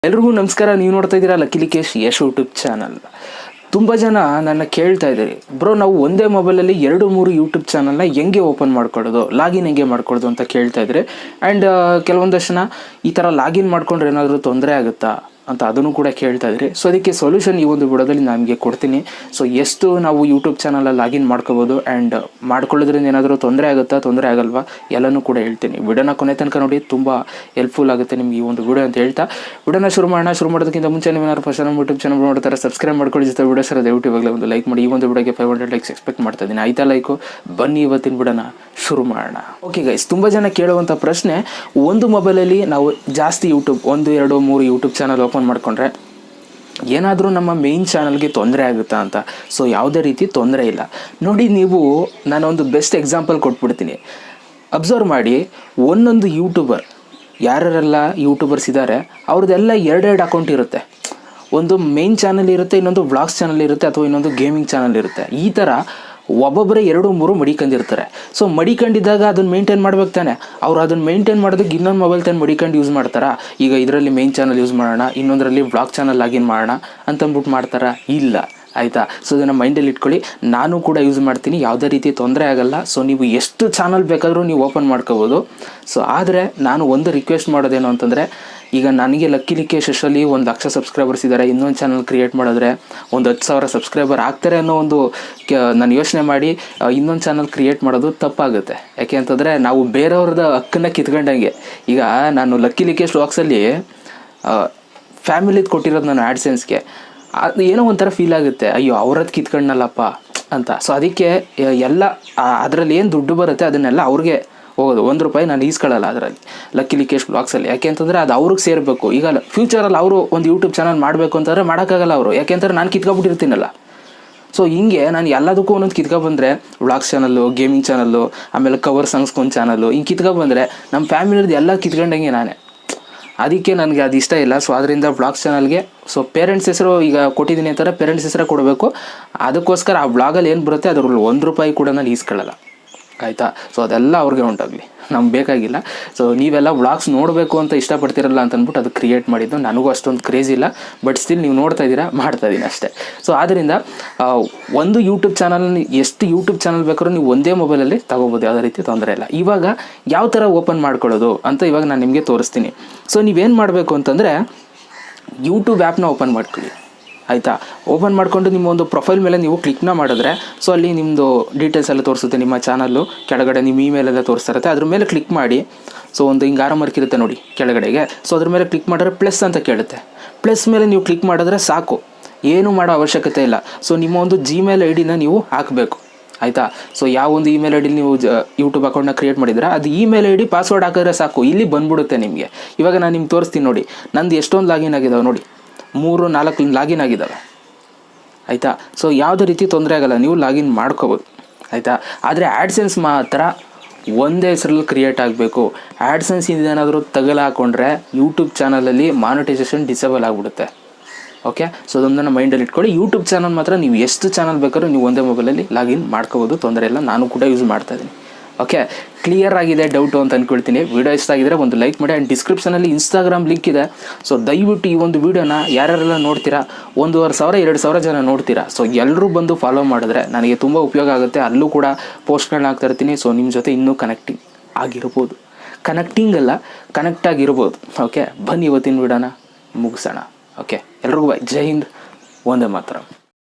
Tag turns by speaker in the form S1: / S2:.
S1: ಎಲ್ರಿಗೂ ನಮಸ್ಕಾರ. ನೀವು ನೋಡ್ತಾ ಇದ್ದೀರಾ ಲಕ್ಕೇಶ್ ಯಶ್ ಯೂಟ್ಯೂಬ್ ಚಾನಲ್. ತುಂಬ ಜನ ನನ್ನ ಕೇಳ್ತಾ ಇದ್ದೀರಿ, ಬ್ರೋ ನಾವು ಒಂದೇ ಮೊಬೈಲಲ್ಲಿ 2-3 ಯೂಟ್ಯೂಬ್ ಚಾನಲ್ನ ಹೆಂಗೆ ಓಪನ್ ಮಾಡ್ಕೊಳ್ಳೋದು, ಲಾಗಿನ್ ಹೆಂಗೆ ಮಾಡ್ಕೊಳ್ಳೋದು ಅಂತ ಕೇಳ್ತಾ ಇದ್ರಿ. ಆ್ಯಂಡ್ ಕೆಲವೊಂದಷ್ಟು ಜನ ಈ ಥರ ಲಾಗಿನ್ ಮಾಡ್ಕೊಂಡ್ರೆ ಏನಾದರೂ ತೊಂದರೆ ಆಗುತ್ತಾ ಅಂತ ಅದನ್ನು ಕೂಡ ಕೇಳ್ತಾ ಇದ್ರಿ. ಸೊ ಅದಕ್ಕೆ ಸೊಲ್ಯೂಷನ್ ಈ ಒಂದು ವಿಡಿಯೋದಲ್ಲಿ ನಿಮಗೆ ಕೊಡ್ತೀನಿ. ಸೊ ಎಷ್ಟು ನಾವು ಯೂಟ್ಯೂಬ್ ಚಾನಲಲ್ಲಿ ಲಾಗಿನ್ ಮಾಡ್ಕೋಬೋದು ಆ್ಯಂಡ್ ಮಾಡ್ಕೊಳ್ಳೋದ್ರಿಂದ ಏನಾದರೂ ತೊಂದರೆ ಆಗುತ್ತಾ, ತೊಂದರೆ ಆಗಲ್ವಾ, ಎಲ್ಲನೂ ಕೂಡ ಹೇಳ್ತೀನಿ. ವಿಡಿಯೋನ ಕೊನೆ ತನಕ ನೋಡಿ, ತುಂಬ ಹೆಲ್ಪ್ಫುಲ್ ಆಗುತ್ತೆ ನಿಮಗೆ ಈ ಒಂದು ವಿಡಿಯೋ ಅಂತ ಹೇಳ್ತಾ ವಿಡಿಯೋನ ಶುರು ಮಾಡೋದಕ್ಕಿಂತ ಮುಂಚೆ ನೀವೇನಾದ್ರು ಫಸ್ಟ್ ನಮ್ಮ ಯೂಟ್ಯೂಬ್ ಚಾನಲ್ ನೋಡ್ತಾರೆ ಸಬ್ಸ್ಕ್ರೈಬ್ ಮಾಡ್ಕೊಳ್ಳಿ. ಜೊತೆ ವಿಡಿಯೋ ಸರ್ ದಯವಿಟ್ಟು ಇವಾಗಲೇ ಒಂದು ಲೈಕ್ ಮಾಡಿ. ಈ ಒಂದು ವಿಡಿಯೋಗೆ 500 ಲೈಕ್ಸ್ ಎಕ್ಸ್ಪೆಕ್ಟ್ ಮಾಡ್ತಾ ಇದ್ದೀನಿ. ಆಯ್ತಾ ಲೈಕು? ಬನ್ನಿ ಇವತ್ತಿನ ವಿಡಿಯೋನ ಶುರು ಮಾಡೋಣ. ಓಕೆ ಗೈಸ್, ತುಂಬ ಜನ ಕೇಳುವಂಥ ಪ್ರಶ್ನೆ, ಒಂದು ಮೊಬೈಲಲ್ಲಿ ನಾವು ಜಾಸ್ತಿ ಯೂಟ್ಯೂಬ್ 1, 2, 3 ಯೂಟ್ಯೂಬ್ ಚಾನಲ್ ಓಪನ್ ಮಾಡ್ಕೊಂಡ್ರೆ ಏನಾದರೂ ನಮ್ಮ ಮೇಯ್ನ್ ಚಾನಲ್ಗೆ ತೊಂದರೆ ಆಗುತ್ತಾ ಅಂತ. ಸೊ ಯಾವುದೇ ರೀತಿ ತೊಂದರೆ ಇಲ್ಲ ನೋಡಿ. ನಾನೊಂದು ಬೆಸ್ಟ್ ಎಕ್ಸಾಂಪಲ್ ಕೊಟ್ಬಿಡ್ತೀನಿ. ಅಬ್ಸರ್ವ್ ಮಾಡಿ, ಒಂದೊಂದು ಯೂಟ್ಯೂಬರ್ ಯಾರೆಲ್ಲ ಯೂಟ್ಯೂಬರ್ಸ್ ಇದ್ದಾರೆ ಅವ್ರದ್ದೆಲ್ಲ 2 ಅಕೌಂಟ್ ಇರುತ್ತೆ. ಒಂದು ಮೇಯ್ನ್ ಚಾನಲ್ ಇರುತ್ತೆ, ಇನ್ನೊಂದು ವ್ಲಾಗ್ಸ್ ಚಾನಲ್ ಇರುತ್ತೆ, ಅಥವಾ ಇನ್ನೊಂದು ಗೇಮಿಂಗ್ ಚಾನಲ್ ಇರುತ್ತೆ. ಈ ಥರ ಒಬ್ಬೊಬ್ಬರೇ 2-3 ಮಡಿಕೊಂಡಿರ್ತಾರೆ. ಸೊ ಮಡಿಕೊಂಡಿದ್ದಾಗ ಅದನ್ನು ಮೇಂಟೈನ್ ಮಾಡ್ಬೇಕು ತಾನೆ. ಅವ್ರು ಅದನ್ನು ಮೇಂಟೈನ್ ಮಾಡೋದಕ್ಕೆ ಇನ್ನೊಂದು ಮೊಬೈಲ್ ತಾನು ಮಡಿಕೊಂಡು ಯೂಸ್ ಮಾಡ್ತಾರಾ? ಈಗ ಇದರಲ್ಲಿ ಮೇಯ್ನ್ ಚಾನಲ್ ಯೂಸ್ ಮಾಡೋಣ, ಇನ್ನೊಂದರಲ್ಲಿ ವ್ಲಾಗ್ ಚಾನಲ್ ಲಾಗಿನ್ ಮಾಡೋಣ ಅಂತಂದ್ಬಿಟ್ಟು ಮಾಡ್ತಾರಾ? ಇಲ್ಲ. ಆಯಿತಾ? ಸೊ ಇದನ್ನು ಮೈಂಡಲ್ಲಿ ಇಟ್ಕೊಳ್ಳಿ. ನಾನು ಕೂಡ ಯೂಸ್ ಮಾಡ್ತೀನಿ, ಯಾವುದೇ ರೀತಿ ತೊಂದರೆ ಆಗೋಲ್ಲ. ಸೊ ನೀವು ಎಷ್ಟು ಚಾನಲ್ ಬೇಕಾದರೂ ನೀವು ಓಪನ್ ಮಾಡ್ಕೋಬೋದು. ಸೊ ಆದರೆ ನಾನು ಒಂದು ರಿಕ್ವೆಸ್ಟ್ ಮಾಡೋದೇನು ಅಂತಂದರೆ, ಈಗ ನನಗೆ ಲಕ್ಕೇಶ್ ಯಶಲ್ಲಿ 1,00,000 ಸಬ್ಸ್ಕ್ರೈಬರ್ಸ್ ಇದ್ದಾರೆ. ಇನ್ನೊಂದು ಚಾನಲ್ ಕ್ರಿಯೇಟ್ ಮಾಡಿದ್ರೆ 10,000 ಸಬ್ಸ್ಕ್ರೈಬರ್ ಆಗ್ತಾರೆ ಅನ್ನೋ ಒಂದು ನಾನು ಯೋಚನೆ ಮಾಡಿ ಇನ್ನೊಂದು ಚಾನಲ್ ಕ್ರಿಯೇಟ್ ಮಾಡೋದು ತಪ್ಪಾಗುತ್ತೆ. ಯಾಕೆ ಅಂತಂದರೆ ನಾವು ಬೇರೆಯವ್ರದ್ದು ಹಕ್ಕನ್ನು ಕಿತ್ಕೊಂಡಂಗೆ. ಈಗ ನಾನು ಲಕ್ಕೇಶ್ ವ್ಲಾಗ್ಸಲ್ಲಿ ಫ್ಯಾಮಿಲಿದು ಕೊಟ್ಟಿರೋದು ನಾನು ಆಡ್ಸೆನ್ಸ್ಗೆ, ಅದು ಏನೋ ಒಂಥರ ಫೀಲ್ ಆಗುತ್ತೆ, ಅಯ್ಯೋ ಅವ್ರದ್ದು ಕಿತ್ಕೊಂಡಲ್ಲಪ್ಪ ಅಂತ. ಸೊ ಅದಕ್ಕೆ ಎಲ್ಲ ಅದರಲ್ಲಿ ಏನು ದುಡ್ಡು ಬರುತ್ತೆ ಅದನ್ನೆಲ್ಲ ಅವ್ರಿಗೆ ಹೋಗೋದು. ₹1 ನಾನು ಈಸ್ಕೊಳ್ಳಲ್ಲ ಅದರಲ್ಲಿ ಲಕ್ಕೇಶ್ ವ್ಲಾಗ್ಸಲ್ಲಿ. ಯಾಕೆ ಅಂತಂದರೆ ಅದು ಅವ್ರಿಗೆ ಸೇರಬೇಕು. ಈಗ ಫ್ಯೂಚರಲ್ಲಿ ಅವರು ಒಂದು ಯೂಟ್ಯೂಬ್ ಚಾನಲ್ ಮಾಡಬೇಕು ಅಂತಂದರೆ ಮಾಡೋಕ್ಕಾಗಲ್ಲ ಅವರು, ಯಾಕೆಂದ್ರೆ ನಾನು ಕಿತ್ಕೊಬಿಟ್ಟಿರ್ತೀನಲ್ಲ. ಸೊ ಹಿಂಗೆ ನಾನು ಎಲ್ಲದಕ್ಕೂ ಒಂದೊಂದು ಕಿತ್ಕೊಬಂದರೆ, ವ್ಲಾಗ್ಸ್ ಚಾನಲ್ಲು, ಗೇಮಿಂಗ್ ಚಾನಲ್ಲು, ಆಮೇಲೆ ಕವರ್ ಸಾಂಗ್ಸ್ಗೊಂದು ಚಾನಲ್ಲು, ಹಿಂಗೆ ಕಿತ್ಕೊಬಂದರೆ ನಮ್ಮ ಫ್ಯಾಮಿಲಿದು ಎಲ್ಲ ಕಿತ್ಕೊಂಡಂಗೆ ನಾನೇ. ಅದಕ್ಕೆ ನನಗೆ ಅದು ಇಷ್ಟ ಇಲ್ಲ. ಸೊ ಅದರಿಂದ ವ್ಲಾಗ್ಸ್ ಚಾನಲ್ಗೆ ಪೇರೆಂಟ್ಸ್ ಹೆಸರು ಈಗ ಕೊಟ್ಟಿದ್ದೀನಿ ಅಂತಾರೆ, ಪೇರೆಂಟ್ಸ್ ಹೆಸರೇ ಕೊಡಬೇಕು. ಅದಕ್ಕೋಸ್ಕರ ಆ ವ್ಲಾಗಲ್ಲಿ ಏನು ಬರುತ್ತೆ ಅದರಲ್ಲಿ ₹1 ಕೂಡ ನಾನು ಈಸ್ಕೊಳ್ಳಲ್ಲ. ಆಯಿತಾ? ಸೊ ಅದೆಲ್ಲ ಅವ್ರಿಗೆ ಉಂಟಾಗಲಿ, ನಮ್ಗೆ ಬೇಕಾಗಿಲ್ಲ. ಸೊ ನೀವೆಲ್ಲ ವ್ಲಾಗ್ಸ್ ನೋಡಬೇಕು ಅಂತ ಇಷ್ಟಪಡ್ತಿರಲ್ಲ ಅಂತ ಅಂದ್ಬಿಟ್ಟು ಅದು ಕ್ರಿಯೇಟ್ ಮಾಡಿದ್ದು. ನನಗೂ ಅಷ್ಟೊಂದು ಕ್ರೇಜ್ ಇಲ್ಲ, ಬಟ್ ಸ್ಟಿಲ್ ನೀವು ನೋಡ್ತಾ ಇದ್ದೀರಾ, ಮಾಡ್ತಾಯಿದ್ದೀನಿ ಅಷ್ಟೇ. ಸೊ ಆದ್ದರಿಂದ ಒಂದು ಯೂಟ್ಯೂಬ್ ಚಾನಲ್, ಎಷ್ಟು ಯೂಟ್ಯೂಬ್ ಚಾನಲ್ ಬೇಕಾದ್ರೂ ನೀವು ಒಂದೇ ಮೊಬೈಲಲ್ಲಿ ತಗೋಬೋದು, ಯಾವುದೇ ರೀತಿ ತೊಂದರೆ ಇಲ್ಲ. ಇವಾಗ ಯಾವ ಥರ ಓಪನ್ ಮಾಡ್ಕೊಳ್ಳೋದು ಅಂತ ಇವಾಗ ನಾನು ನಿಮಗೆ ತೋರಿಸ್ತೀನಿ. ಸೊ ನೀವೇನು ಮಾಡಬೇಕು ಅಂತಂದರೆ, ಯೂಟ್ಯೂಬ್ ಆ್ಯಪ್ನ ಓಪನ್ ಮಾಡ್ಕೊಳ್ಳಿ. ಆಯಿತಾ? ಓಪನ್ ಮಾಡಿಕೊಂಡು ನಿಮ್ಮ ಒಂದು ಪ್ರೊಫೈಲ್ ಮೇಲೆ ನೀವು ಕ್ಲಿಕ್ನ ಮಾಡಿದ್ರೆ, ಸೊ ಅಲ್ಲಿ ನಿಮ್ಮದು ಡೀಟೇಲ್ಸ್ ಎಲ್ಲ ತೋರಿಸುತ್ತೆ. ನಿಮ್ಮ ಚಾನಲ್ಲು ಕೆಳಗಡೆ ನಿಮ್ಮ ಇಮೇಲ್ ಎಲ್ಲ ತೋರಿಸ್ತಾ ಇರುತ್ತೆ. ಅದ್ರ ಮೇಲೆ ಕ್ಲಿಕ್ ಮಾಡಿ. ಸೊ ಒಂದು ಹಿಂಗೆ ಆರೋ ಮಾರ್ಕ್ ಇರುತ್ತೆ ನೋಡಿ ಕೆಳಗಡೆಗೆ. ಸೊ ಅದ್ರ ಮೇಲೆ ಕ್ಲಿಕ್ ಮಾಡಿದ್ರೆ ಪ್ಲಸ್ ಅಂತ ಕೇಳುತ್ತೆ. ಪ್ಲಸ್ ಮೇಲೆ ನೀವು ಕ್ಲಿಕ್ ಮಾಡಿದ್ರೆ ಸಾಕು, ಏನೂ ಮಾಡೋ ಅವಶ್ಯಕತೆ ಇಲ್ಲ. ಸೊ ನಿಮ್ಮ ಒಂದು ಜಿಮೇಲ್ ID ನೀವು ಹಾಕಬೇಕು. ಆಯಿತಾ? ಸೊ ಯಾವ ಒಂದು ಇಮೇಲ್ ID ನೀವು ಯೂಟ್ಯೂಬ್ ಅಕೌಂಟ್ನ ಕ್ರಿಯೇಟ್ ಮಾಡಿದ್ರೆ ಅದು ಇಮೇಲ್ ID ಪಾಸ್ವರ್ಡ್ ಹಾಕಿದ್ರೆ ಸಾಕು, ಇಲ್ಲಿ ಬಂದ್ಬಿಡುತ್ತೆ ನಿಮಗೆ. ಇವಾಗ ನಾನು ನಿಮ್ಗೆ ತೋರಿಸ್ತೀನಿ ನೋಡಿ, ನಂದು ಎಷ್ಟೊಂದು ಲಾಗಿನ್ ಆಗಿದ್ದಾವೆ ನೋಡಿ, 3-4 ಲಾಗಿನ್ ಆಗಿದ್ದಾವೆ. ಆಯಿತಾ? ಸೊ ಯಾವುದೇ ರೀತಿ ತೊಂದರೆ ಆಗೋಲ್ಲ, ನೀವು ಲಾಗಿನ್ ಮಾಡ್ಕೋಬೋದು. ಆಯಿತಾ? ಆದರೆ ಆ್ಯಡ್ಸೆನ್ಸ್ ಮಾತ್ರ ಒಂದೇ ಹೆಸರಲ್ಲಿ ಕ್ರಿಯೇಟ್ ಆಗಬೇಕು. ಆ್ಯಡ್ಸೆನ್ಸ್ ಏನಾದರೂ ತಗಲು ಹಾಕ್ಕೊಂಡ್ರೆ ಯೂಟ್ಯೂಬ್ ಚಾನಲಲ್ಲಿ ಮಾನಿಟೈಸೇಷನ್ ಡಿಸೇಬಲ್ ಆಗಿಬಿಡುತ್ತೆ. ಓಕೆ? ಸೊ ಅದೊಂದನ್ನು ಮೈಂಡಲ್ಲಿ ಇಟ್ಕೊಳ್ಳಿ. ಯೂಟ್ಯೂಬ್ ಚಾನಲ್ ಮಾತ್ರ ನೀವು ಎಷ್ಟು ಚಾನಲ್ ಬೇಕಾದ್ರೂ ನೀವು ಒಂದೇ ಮೊಬೈಲಲ್ಲಿ ಲಾಗಿನ್ ಮಾಡ್ಕೋಬೋದು, ತೊಂದರೆ ಇಲ್ಲ. ನಾನು ಕೂಡ ಯೂಸ್ ಮಾಡ್ತಾಯಿದ್ದೀನಿ. ಓಕೆ? ಕ್ಲಿಯರ್ ಆಗಿದೆ ಡೌಟು ಅಂತ ಅಂದ್ಕೊಳ್ತೀನಿ. ವಿಡಿಯೋ ಇಷ್ಟ ಆಗಿದ್ರೆ ಒಂದು ಲೈಕ್ ಮಾಡಿ. ಆ್ಯಂಡ್ ಡಿಸ್ಕ್ರಿಪ್ಷನಲ್ಲಿ ಇನ್ಸ್ಟಾಗ್ರಾಮ್ ಲಿಂಕ್ ಇದೆ. ಸೊ ದಯವಿಟ್ಟು ಈ ಒಂದು ವೀಡಿಯೋನ ಯಾರ್ಯಾರೆಲ್ಲ ನೋಡ್ತೀರಾ, 1,500-2,000 ಜನ ನೋಡ್ತೀರಾ, ಸೊ ಎಲ್ಲರೂ ಬಂದು ಫಾಲೋ ಮಾಡಿದ್ರೆ ನನಗೆ ತುಂಬ ಉಪಯೋಗ ಆಗುತ್ತೆ. ಅಲ್ಲೂ ಕೂಡ ಪೋಸ್ಟ್ಗಳನ್ನ ಹಾಕ್ತಾ ಇರ್ತೀನಿ. ಸೊ ನಿಮ್ಮ ಜೊತೆ ಇನ್ನೂ ಕನೆಕ್ಟ್ ಆಗಿರ್ಬೋದು. ಓಕೆ? ಬನ್ನಿ ಇವತ್ತಿನ ವಿಡಿಯೋನ ಮುಗಿಸೋಣ. ಓಕೆ? ಎಲ್ರಿಗೂ ಜೈ ಹಿಂದ್, ಒಂದೇ ಮಾತ್ರ.